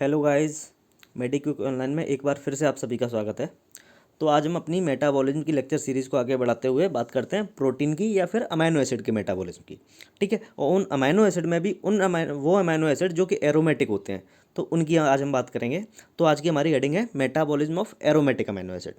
Hello guys, मेडिक्विक online में एक बार फिर से आप सभी का स्वागत है। तो आज हम अपनी मेटाबॉलिज्म की लेक्चर सीरीज़ को आगे बढ़ाते हुए बात करते हैं प्रोटीन की या फिर अमाइनो एसिड के मेटाबॉलिज्म की। ठीक है, और उन अमाइनो एसिड में भी वो अमाइनो एसिड जो कि एरोमेटिक होते हैं, तो उनकी आज हम बात करेंगे। तो आज की हमारी हेडिंग है metabolism of aromatic amino acid.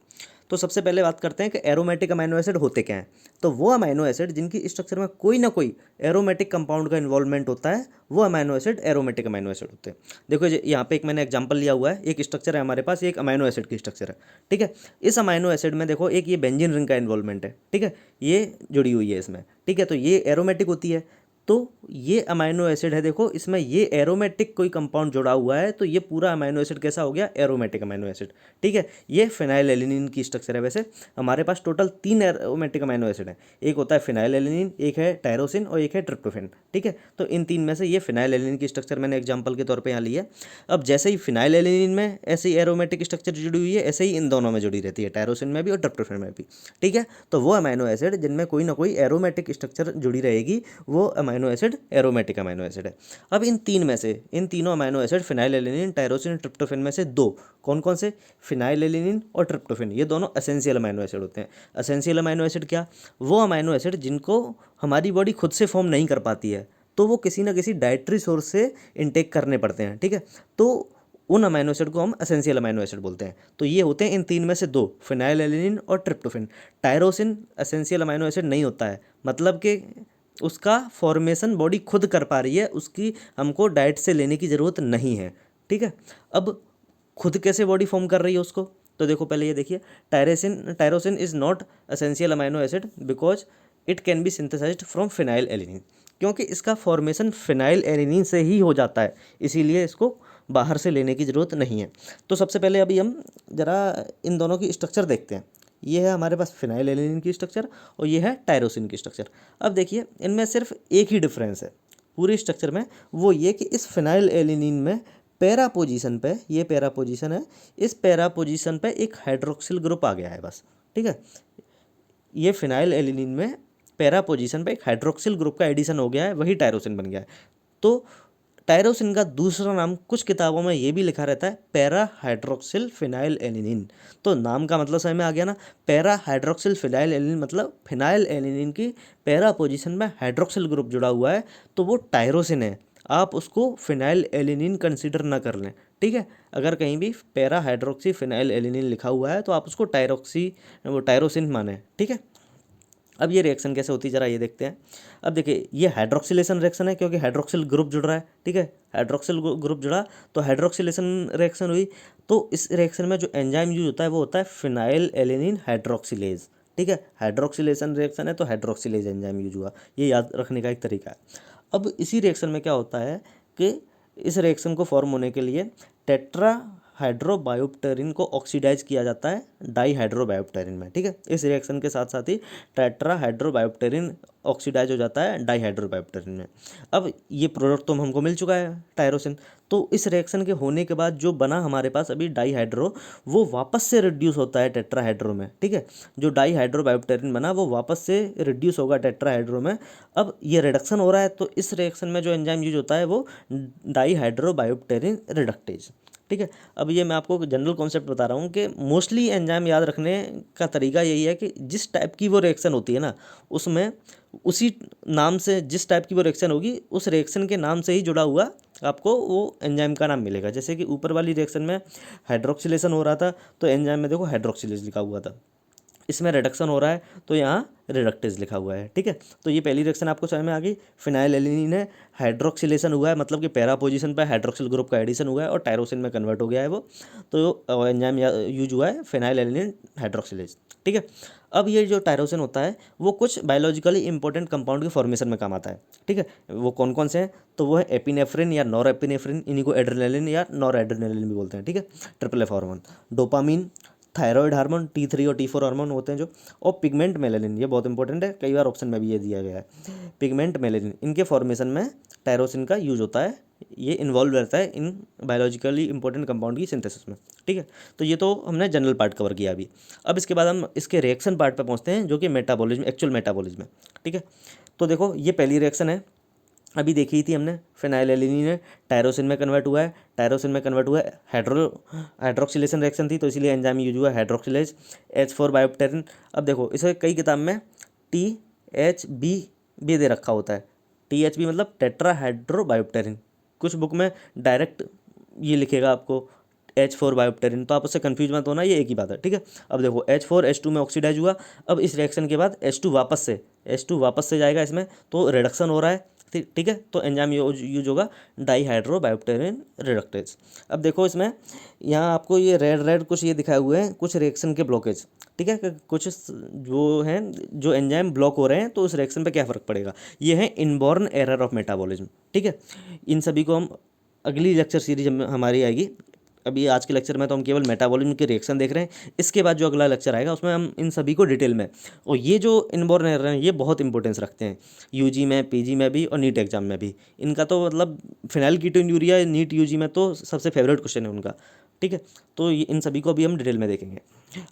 तो सबसे पहले बात करते हैं कि एरोमेटिक अमाइनो एसिड होते क्या हैं। तो वो अमाइनो एसिड जिनकी स्ट्रक्चर में कोई ना कोई एरोमेटिक कंपाउंड का इन्वॉल्वमेंट होता है, वो amino acid aromatic amino acid होते हैं। देखो यहाँ पे एक मैंने एग्जांपल लिया हुआ है, एक स्ट्रक्चर है हमारे पास, ये एक अमाइनो एसिड की स्ट्रक्चर है। ठीक है, इस अमाइनो एसिड में देखो एक ये बेंजीन रिंग का इन्वॉल्वमेंट है। ठीक है, ये जुड़ी हुई है इसमें। ठीक है, तो ये एरोमेटिक होती है। तो ये अमाइनो एसिड है, देखो इसमें ये एरोमेटिक कोई कंपाउंड जुड़ा हुआ है, तो ये पूरा अमाइनो एसिड कैसा हो गया, एरोमेटिक अमाइनो एसिड। ठीक है, ये फिनाइल एलिनिन की स्ट्रक्चर है। वैसे हमारे पास टोटल 3 एरोमेटिक अमाइनो एसिड है, एक होता है फिनाइल एलिनिन, एक है टायरोसिन और एक है ट्रिप्टोफैन। ठीक है, तो इन 3 में से ये फिनाइल एलिनिन की स्ट्रक्चर मैंने एग्जाम्पल के तौर पर यहाँ ली है। अब जैसे ही फिनाइल एलिनिन में ऐसे ही एरोमेटिक स्ट्रक्चर जुड़ी हुई है, ऐसे ही इन दोनों में जुड़ी रहती है, टायरोसिन में भी और ट्रिप्टोफैन में भी। ठीक है, तो वो अमाइनो एसिड जिनमें कोई ना कोई एरोमेटिक स्ट्रक्चर जुड़ी रहेगी, वो amino acid aromatic amino acid है। अब इन तीनों amino acid phenyl alanine, tyrosine, tryptophan में से दो कौन कौन से, फिनाइल एलिनिन और ट्रिप्टोफैन, ये दोनों एसेंशियल अमाइनो एसिड होते हैं। एसेंशियल अमाइनो एसिड क्या, वो अमाइनो एसिड जिनको हमारी बॉडी खुद से फॉर्म नहीं कर पाती है, तो वो किसी ना किसी डाइटरी सोर्स से इनटेक करने पड़ते हैं। ठीक है, तो उन अमाइनो एसिड को हम एसेंशियल अमाइनो एसिड बोलते हैं। तो ये होते हैं इन 3 में से दो, फिनाइल एलिनिन और tryptophan. Tyrosine essential amino acid नहीं होता है, मतलब कि उसका फॉर्मेशन बॉडी खुद कर पा रही है, उसकी हमको डाइट से लेने की ज़रूरत नहीं है। ठीक है, अब खुद कैसे बॉडी फॉर्म कर रही है उसको, तो देखो पहले ये देखिए, tyrosine is not essential amino acid because it can be synthesised from phenylalanine, क्योंकि इसका फॉर्मेशन फिनाइल एलिनिन से ही हो जाता है, इसीलिए इसको बाहर से लेने की ज़रूरत नहीं है। तो सबसे पहले अभी हम ज़रा इन दोनों की स्ट्रक्चर देखते हैं। ये है हमारे पास फिनाइल एलिनिन की स्ट्रक्चर और ये है टायरोसिन की स्ट्रक्चर। अब देखिए इनमें सिर्फ एक ही डिफरेंस है पूरी स्ट्रक्चर में, वो ये कि इस फिनाइल एलिनिन में पैरा पोजीशन पे, ये पैरा पोजीशन है, इस पैरा पोजीशन पे एक हाइड्रोक्सिल ग्रुप आ गया है बस। ठीक है, ये फिनाइल एलिनिन में पैरा पोजीशन पे एक हाइड्रोक्सिल ग्रुप का एडिशन हो गया है, वही टायरोसिन बन गया है। तो टायरोसिन का दूसरा नाम कुछ किताबों में ये भी लिखा रहता है पैरा हाइड्रोक्सिल फिनाइल एलिनिन। तो नाम का मतलब समझ में आ गया ना, पैरा हाइड्रोक्सिल फिनाइल एलिनिन मतलब फिनाइल एलिनिन की पैरा पोजीशन में हाइड्रोक्सिल ग्रुप जुड़ा हुआ है, तो वो टायरोसिन है। आप उसको फिनाइल एलिनिन कंसिडर ना कर लें। ठीक है, अगर कहीं भी पैरा हाइड्रोक्सी फिनाइल एलिनिन लिखा हुआ है तो आप उसको टायरोसिन माने। ठीक है, अब ये रिएक्शन कैसे होती है जरा ये देखते हैं। अब देखिए ये हाइड्रोक्सिलेशन रिएक्शन है, क्योंकि हाइड्रोक्सिल ग्रुप जुड़ रहा है। ठीक है, हाइड्रोक्सिल ग्रुप जुड़ा तो हाइड्रोक्सिलेशन रिएक्शन हुई। तो इस रिएक्शन में जो एंजाइम यूज होता है वो होता है फिनाइल एलिनिन हाइड्रोक्सिलेज। ठीक है, हाइड्रोक्सिलेशन रिएक्शन है तो हाइड्रोक्सिलेज एंजाइम यूज हुआ, ये याद रखने का एक तरीका है। अब इसी रिएक्शन में क्या होता है कि इस रिएक्शन को फॉर्म होने के लिए टेट्रा हाइड्रोबायोप्टेरिन को ऑक्सीडाइज किया जाता है डाई हाइड्रोबायोप्टेरिन में। ठीक है, इस रिएक्शन के साथ साथ ही टेट्रा हाइड्रोबायोप्टेरिन ऑक्सीडाइज हो जाता है डाई हाइड्रोबायोप्टेरिन में। अब ये प्रोडक्ट तो हमको मिल चुका है टायरोसिन। तो इस रिएक्शन के होने के बाद जो बना हमारे पास अभी डाई हाइड्रो, वो वापस से रिड्यूस होता है टेट्रा हाइड्रो में। ठीक है, जो डाई हाइड्रोबायोप्टेरिन बना वो वापस से रिड्यूस होगा टेट्रा हाइड्रो में। अब ये रिडक्शन हो रहा है, तो इस रिएक्शन में जो एंजाइम यूज होता है वो डाई हाइड्रोबायोप्टेरिन रिडक्टेज। ठीक है, अब ये मैं आपको जनरल कॉन्सेप्ट बता रहा हूँ कि मोस्टली एंजाइम याद रखने का तरीका यही है कि जिस टाइप की वो रिएक्शन होती है ना, उसमें उसी नाम से जिस टाइप की वो रिएक्शन होगी उस रिएक्शन के नाम से ही जुड़ा हुआ आपको वो एंजाइम का नाम मिलेगा। जैसे कि ऊपर वाली रिएक्शन में हाइड्रोक्सिलेशन हो रहा था तो एंजाइम में देखो हाइड्रोक्सिलेज लिखा हुआ था, इसमें रिडक्शन हो रहा है तो यहाँ रिडक्टेज लिखा हुआ है। ठीक है, तो ये पहली रिएक्शन आपको समझ में आ गई, फिनाइल एलिनिन है, हाइड्रोक्सिलेशन हुआ है, मतलब कि पैरा पोजीशन पर हाइड्रोक्सिल ग्रुप का एडिशन हुआ है और टायरोसिन में कन्वर्ट हो गया है वो, तो एंजाइम यूज हुआ है फिनाइल एलिनिन हाइड्रोक्सिलेज। ठीक है, अब ये जो टायरोसिन होता है वो कुछ बायोलॉजिकली इंपॉर्टेंट कंपाउंड के फॉर्मेशन में काम आता है। ठीक है, वो कौन कौन से हैं, तो वो है एपिनेफ्रिन या नॉर एपिनेफ्रिन, इन्हीं को एड्रेनालिन या नॉर एड्रेनालिन भी बोलते हैं। ठीक है, triple F hormone, dopamine, thyroid hormone, T3 और T4 हार्मोन होते हैं जो, और पिगमेंट मेलेनिन, ये बहुत इंपॉर्टेंट है, कई बार ऑप्शन में भी ये दिया गया है। पिगमेंट मेलेनिन, इनके फॉर्मेशन में टायरोसिन का यूज होता है, ये इन्वॉल्व रहता है इन बायोलॉजिकली इंपॉर्टेंट कंपाउंड की सिंथेसिस में। ठीक है, तो ये तो हमने जनरल पार्ट कवर किया अभी। अब इसके बाद हम इसके रिएक्शन पार्ट पर पहुँचते हैं जो कि मेटाबॉलिज्म, एक्चुअल मेटाबॉलिज्म है। ठीक है, तो देखो ये पहली रिएक्शन है, अभी देखी ही थी हमने, फिनाइलएलिनीन है टायरोसिन में कन्वर्ट हुआ है, टायरोसिन में कन्वर्ट हुआ है, हाइड्रोक्सिलेशन रिएक्शन थी तो इसीलिए एंजाइम यूज हुआ हाइड्रोक्सिलेज। H4 बायोप्टेरिन, अब देखो इसे कई किताब में THB भी दे रखा होता है, THB मतलब टेट्रा हाइड्रो बायोप्टेरिन, कुछ बुक में डायरेक्ट ये लिखेगा आपको H4 बायोप्टेरिन, तो आप उससे कन्फ्यूज मत होना, ये एक ही बात है, ठीक है। अब देखो H4 H2 में ऑक्सीडाइज हुआ, अब इस रिएक्शन के बाद H2 वापस से जाएगा इसमें, तो रिडक्शन हो रहा है, ठीक है, तो एंजाइम यूज होगा डाईहाइड्रो बायोप्टेरिन रिडक्टेज। अब देखो इसमें यहाँ आपको ये रेड कुछ ये दिखाए हुए हैं, कुछ रिएक्शन के ब्लॉकेज, ठीक है, कुछ जो हैं जो एंजाइम ब्लॉक हो रहे हैं तो उस रिएक्शन पे क्या फ़र्क पड़ेगा, ये है इनबॉर्न एरर ऑफ मेटाबॉलिज्म, ठीक है। इन सभी को हम अगली लेक्चर सीरीज हमारी आएगी, अभी आज के लेक्चर में तो हम केवल मेटाबॉलिज्म के रिएक्शन देख रहे हैं, इसके बाद जो अगला लेक्चर आएगा उसमें हम इन सभी को डिटेल में, और ये जो इनबॉर्न एरर हैं ये बहुत इंपॉर्टेंस रखते हैं यूजी में, पीजी में भी और नीट एग्जाम में भी, इनका तो मतलब फिनाइल कीटोन्यूरिया नीट यूजी में तो सबसे फेवरेट क्वेश्चन है उनका, ठीक है। तो ये इन सभी को अभी हम डिटेल में देखेंगे।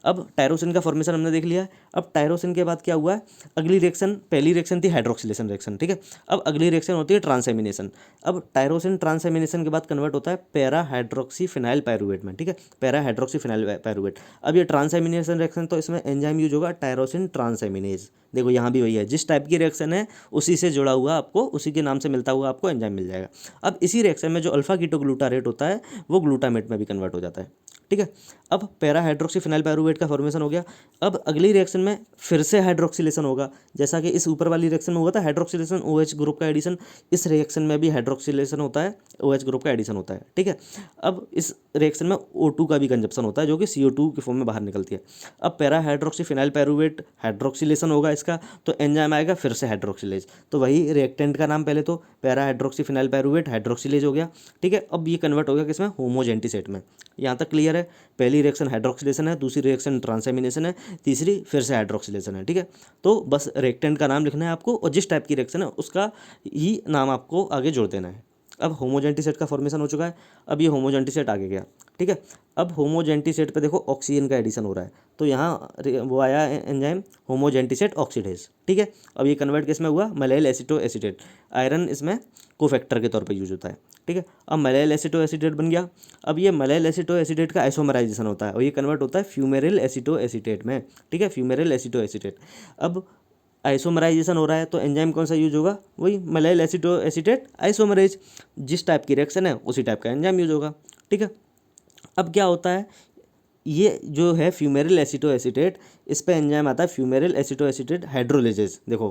अब टायरोसिन का फॉर्मेशन हमने देख लिया है, अब टायरोसिन के बाद क्या हुआ है, अगली रिएक्शन, पहली रिएक्शन थी हाइड्रोक्सिलेशन रिएक्शन, ठीक है। अब अगली रिएक्शन होती है ट्रांसएमिनेशन, अब टायरोसिन ट्रांसएमिनेशन के बाद कन्वर्ट होता है पैरा हाइड्रोक्सी फिनाइल पायरुवेट में, ठीक है, पैरा हाइड्रोक्सी फिनाइल पायरुवेट। अब ये ट्रांसएमिनेशन रिएक्शन तो इसमें एंजाइम यूज होगा टायरोसिन ट्रांसएमिनेज, देखो यहाँ भी वही है, जिस टाइप की रिएक्शन है उसी से जुड़ा हुआ आपको, उसी के नाम से मिलता हुआ आपको एंजाइम मिल जाएगा। अब इसी रिएक्शन में जो अल्फा कीटोग्लूटारेट होता है वो ग्लूटामेट में भी कन्वर्ट हो जाता है, ठीक है। अब पैरा हाइड्रोक्सी फिनाइल पायरुवेट का फॉर्मेशन हो गया, अब अगली रिएक्शन में फिर से हाइड्रोक्सिलेशन होगा, जैसा कि इस ऊपर वाली रिएक्शन में हुआ था हाइड्रोक्सिलेशन OH ग्रुप का एडिशन, इस रिएक्शन में भी हाइड्रोक्सिलेशन होता है, OH ग्रुप का एडिशन होता है, ठीक है। अब इस रिएक्शन में O2 का भी कंजप्शन होता है जो कि CO2 के फॉर्म में बाहर निकलती है। अब para hydroxy phenyl pyruvate hydroxylation होगा इसका, तो एंजाइम आएगा फिर से हाइड्रोक्सिलेज, तो वही रिएक्टेंट का नाम पहले तो para hydroxy phenyl pyruvate hydroxylase हो गया, ठीक है। अब ये कन्वर्ट हो गया किसमें, होमोजेंटिसेट में, यहाँ तक क्लियर है। पहली रिएक्शन हाइड्रोक्सिलेशन है, दूसरी रिएक्शन ट्रांसएमिनेशन है, तीसरी फिर से हाइड्रोक्सिलेशन है, ठीक है। तो बस रिएक्टेंट का नाम लिखना है आपको और जिस टाइप की रिएक्शन है उसका ही नाम आपको आगे जोड़ देना है। अब होमोजेंटिसेट का फॉर्मेशन हो चुका है, अब ये होमोजेंटिसेट आगे गया, ठीक है। अब होमोजेंटिसेट पे देखो ऑक्सीजन का एडिशन हो रहा है, तो यहाँ वो आया एंजाइम होमोजेंटिसेट ऑक्सीडेज, ठीक है। अब ये कन्वर्ट किस में हुआ, मलाइल एसिटो एसीटेट, आयरन इसमें कोफैक्टर के तौर पे यूज होता है, ठीक है। अब मलाइल एसिटो एसीटेट बन गया, अब ये मलाइल एसिटो एसीटेट का आइसोमराइजेशन होता है और ये कन्वर्ट होता है फ्यूमेरिल एसिटो एसीटेट में, ठीक है, फ्यूमेरिल एसिटो एसीटेट। अब आइसोमराइजेशन हो रहा है तो एंजाइम कौन सा यूज होगा, वही मलाइल एसिटो एसीटेट आइसोमरेज, जिस टाइप की रिएक्शन है उसी टाइप का एंजाइम यूज होगा, ठीक है। अब क्या होता है, ये जो है फ्यूमेरिल एसिटो एसीटेट, इस पे एंजाइम आता है फ्यूमेरिल एसिटो एसीटेट हाइड्रोलेजेस, देखो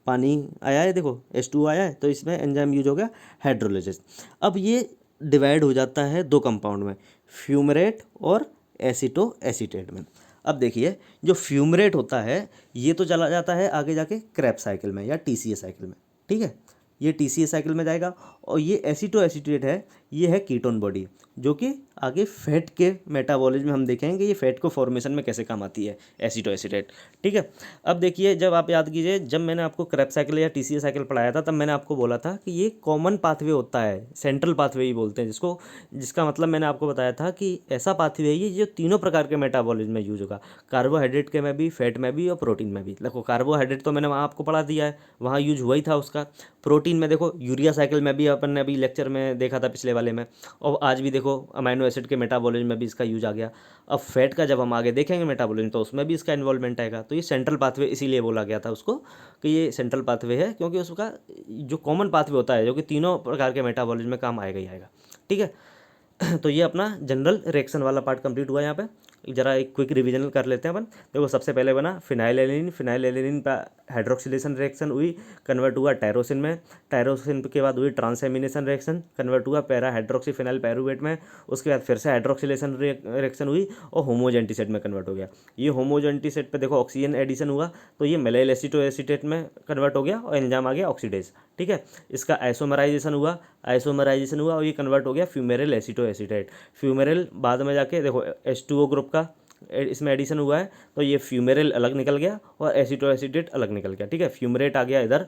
पानी आया है, देखो H2 आया है तो इसमें एंजाइम यूज हो गया हाइड्रोलेजेस। अब ये डिवाइड हो जाता है दो कंपाउंड में, फ्यूमरेट और एसिटो एसीटेट में। अब देखिए जो फ्यूमरेट होता है ये तो चला जाता है आगे जाके क्रेब्स साइकिल में या TCA साइकिल में, ठीक है, ये TCA साइकिल में जाएगा। और ये एसिटो एसीटेट है, ये है कीटोन बॉडी जो कि आगे फैट के मेटाबॉलिज्म में हम देखेंगे ये फैट को फॉर्मेशन में कैसे काम आती है एसिटो एसीटेट, ठीक है। अब देखिए जब आप याद कीजिए, जब मैंने आपको क्रेब्स साइकिल या TCA साइकिल पढ़ाया था तब मैंने आपको बोला था कि ये कॉमन पाथवे होता है, सेंट्रल पाथवे ही बोलते हैं जिसको, जिसका मतलब मैंने आपको बताया था कि ऐसा पाथवे है ये जो तीनों प्रकार के मेटाबॉलिज्म में यूज होगा, कार्बोहाइड्रेट के में भी, फैट में भी और प्रोटीन में भी। देखो कार्बोहाइड्रेट तो मैंने वहाँ आपको पढ़ा दिया है, वहाँ यूज हुआ ही था उसका। प्रोटीन में देखो यूरिया साइकिल में भी अपन ने अभी लेक्चर में देखा था पिछले वाले में, और आज भी देखो अमाइनो एसिड के मेटाबॉलिज्म में भी इसका यूज आ गया। अब फैट का जब हम आगे देखेंगे मेटाबॉलिज्म तो उसमें भी इसका इन्वॉल्वमेंट आएगा, तो ये सेंट्रल पाथवे इसीलिए बोला गया था उसको कि ये सेंट्रल पाथवे है, क्योंकि उसका जो कॉमन पाथवे होता है जो कि तीनों प्रकार के मेटाबॉलिज्म में काम आएगा ही आएगा, ठीक है। तो ये अपना जनरल रिएक्शन वाला पार्ट कंप्लीट हुआ। यहाँ पे जरा एक क्विक रिवीजन कर लेते हैं अपन। देखो सबसे पहले बना फिनाइलएलिनीन, फिनाइलएलिनीन पे हाइड्रोक्सिलेशन रिएक्शन हुई, कन्वर्ट हुआ टायरोसिन में, टायरोसिन के बाद हुई ट्रांसएमिनेशन रिएक्शन, कन्वर्ट हुआ पैरा हाइड्रोक्सी फिनाइल पायरुवेट में, उसके बाद फिर से हाइड्रोक्सिलेशन रिएक्शन हुई और होमोजेंटिसेट में कन्वर्ट हो गया। ये होमोजेंटिसेट पे देखो ऑक्सीजन एडिशन हुआ तो ये मेलाइल एसिटो एसीटेट में कन्वर्ट हो गया और एंजाइम आ गया ऑक्सीडेज, ठीक है। इसका आइसोमराइजेशन हुआ और ये कन्वर्ट हो गया फ्यूमेरिल एसिटो एसीटेट। फ्यूमेरिल बाद में जाके देखो H2O ग्रुप का इसमें एडिशन हुआ है तो ये फ्यूमेरिल अलग निकल गया और एसिटो एसीटेट अलग निकल गया, ठीक है। फ्यूमरेट आ गया इधर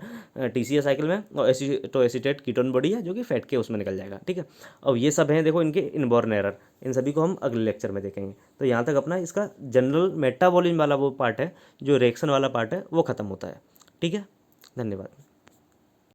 TCA साइकिल में और एसिटो एसीटेट कीटोन बॉडी है जो कि फैट के उसमें निकल जाएगा, ठीक है। अब ये सब हैं देखो इनके इनबॉर्न एरर, इन सभी को हम अगले लेक्चर में देखेंगे। तो यहाँ तक अपना इसका जनरल मेटाबॉलिज्म वाला वो पार्ट है, जो रिएक्शन वाला पार्ट है वो खत्म होता है, ठीक है। धन्यवाद।